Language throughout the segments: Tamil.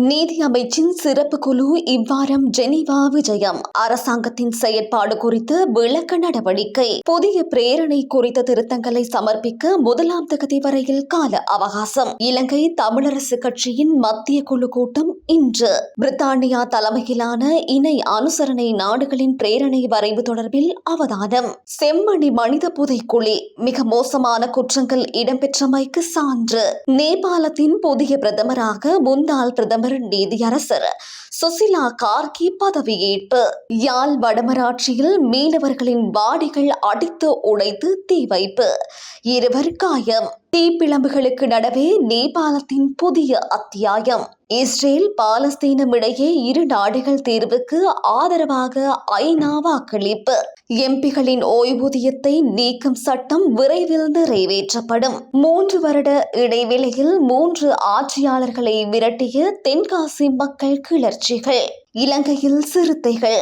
நீதி அமைச்சின் சிறப்பு குழு இவ்வாரம் ஜெனீவா விஜயம். அரசாங்கத்தின் செயற்பாடு குறித்து விளக்க நடவடிக்கை. புதிய பிரேரணை குறித்த திருத்தங்களை சமர்ப்பிக்க 1ஆம் தேதி வரையில் கால அவகாசம். இலங்கை தமிழரசு கட்சியின் மத்திய குழு கூட்டம் இன்று. பிரித்தானியா தலைமையிலான இணை அனுசரணை நாடுகளின் பிரேரணை வரைவு தொடர்பில் அவதானம். செம்மணி மனித புதைக்குழி மிக மோசமான குற்றங்கள் இடம்பெற்றமைக்கு சான்று. நேபாளத்தின் புதிய பிரதமராக முன்னாள் பிரதமர் நீதியரசர் சுசிலா கார்கி பதவியேற்பு. யாழ் வடமராட்சியில் மீனவர்களின் வாடிகள் அடித்து உடைத்து தீ வைப்பு. 2 காயம். தீப்பிழம்புகளுக்கு நடுவே நேபாளத்தின் புதிய அத்தியாயம். இஸ்ரேல் பாலஸ்தீனம் இடையே 2 நாடுகள் தீர்வுக்கு ஆதரவாக ஐநா வாக்களிப்பு. எம்பிகளின் ஓய்வூதியத்தை நீக்கும் சட்டம் விரைவில் நிறைவேற்றப்படும். 3 வருட இடைவெளியில் 3 ஆட்சியாளர்களை விரட்டிய தென்காசி மக்கள் கிளர்ச்சிகள். இலங்கையில் சிறுத்தைகள்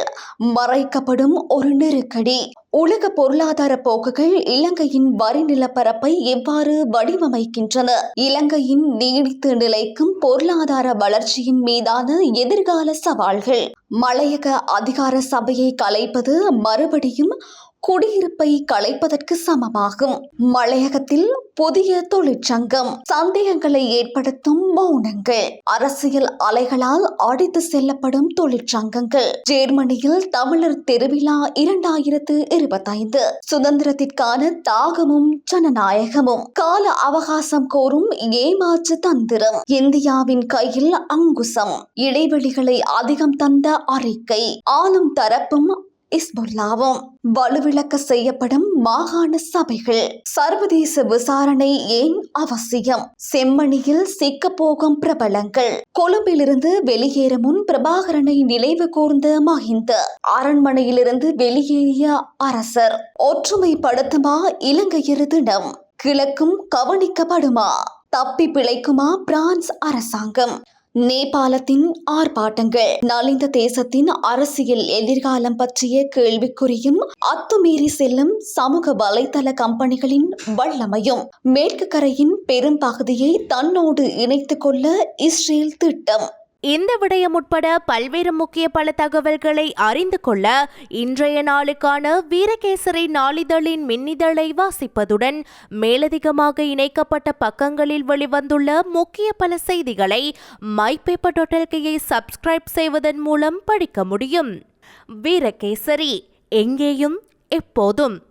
மறைக்கப்படும் ஒரு நெருக்கடி. உலக பொருளாதார போக்குகள் இலங்கையின் வரி நிலப்பரப்பை எவ்வாறு வடிவமைக்கின்றன? இலங்கையின் நீடித்து நிலைக்கும் பொருளாதார வளர்ச்சியின் மீதான எதிர்கால சவால்கள். மலையக அதிகார சபையை கலைப்பது மறுபடியும் குடியிருப்பை கலைப்பதற்கு சமமாகும். மலையகத்தில் புதிய தொழிற்சங்கம். சந்தேகங்களை ஏற்படுத்தும் மௌனங்கள். அரசியல் அலைகளால் அடித்து செல்லப்படும் தொழிற்சங்கங்கள். ஜெர்மனியில் தமிழர் திருவிழா 2025. சுதந்திரத்திற்கான தாகமும் ஜனநாயகமும். கால அவகாசம் கோரும் ஏமாற்று தந்திரம். இந்தியாவின் கையில் அங்குசம். இடைவெளிகளை அதிகம் தந்த அறிக்கை. ஆளும் தரப்பும் இஸ்புல்லாவும். வலுவிழக்க செய்யப்படும் மாகாண சபைகள். சர்வதேச விசாரணை ஏன் அவசியம்? செம்மணியில் சிக்கப்போகும் பிரபலங்கள். கொழும்பிலிருந்து வெளியேற முன் பிரபாகரனை நினைவு கூர்ந்த மஹிந்த. அரண்மனையிலிருந்து வெளியேறிய அரசர். ஒற்றுமைப்படுத்துமா இலங்கையர் தினம்? கிழக்கும் கவனிக்கப்படுமா? தப்பி பிழைக்குமா பிரான்ஸ் அரசாங்கம்? நேபாளத்தின் ஆர்ப்பாட்டங்கள். நலிந்த தேசத்தின் அரசியல் எதிர்காலம் பற்றிய கேள்விக்குறியும் அத்துமீறி செல்லும் சமூக வலைதள கம்பெனிகளின் வல்லமையும். மேற்கு கரையின் பெரும் பகுதியை தன்னோடு இணைத்துக் கொள்ள இஸ்ரேல் திட்டம். இந்த விடயம் உட்பட பல்வேறு முக்கிய பல தகவல்களை அறிந்து கொள்ள இன்றைய நாளுக்கான வீரகேசரி நாளிதழின் மின்னிதழை வாசிப்பதுடன் மேலதிகமாக இணைக்கப்பட்ட பக்கங்களில் வெளிவந்துள்ள முக்கிய பல செய்திகளை mypaper.lkயை சப்ஸ்கிரைப் செய்வதன் மூலம் படிக்க முடியும். வீரகேசரி, எங்கேயும் எப்போதும்.